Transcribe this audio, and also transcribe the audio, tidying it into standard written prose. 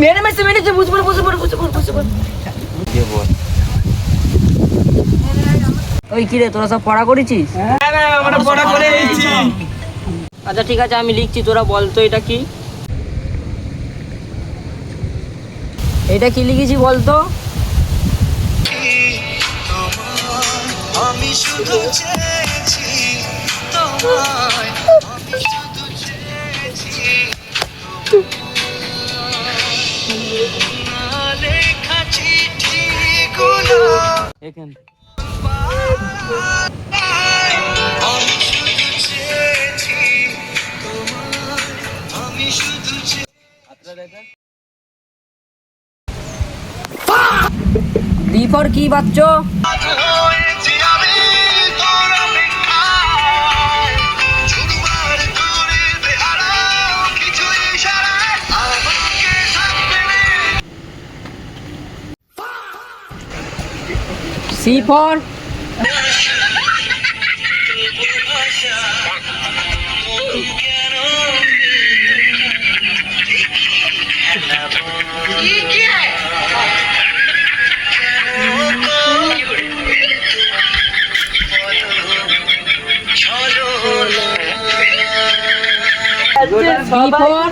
মেরেছে বুঝবো ওই কি রে তোরা সব পড়া করেছিস? হ্যাঁ আমরা পড়া করে নিয়েছি। আচ্ছা ঠিক আছে আমি লিখছি, তোরা বল তো এটা কি? এটা কি লিখেছি বলতো? আমি শুধু চেয়েছি তোমায়, আমি শুধু চেয়েছি লেখা চিঠিগুলো এখান আমি শুধু চেয়েছি তোমায়, আমি শুধু বি ফর কি বাচ্চ? হয়েছি আমি তোর অপেক্ষায়, ঝুড়বার দূরে বেহারা কিছু ইশারায় আমাকে থাকবে রে। সি ফর চলো সি ফর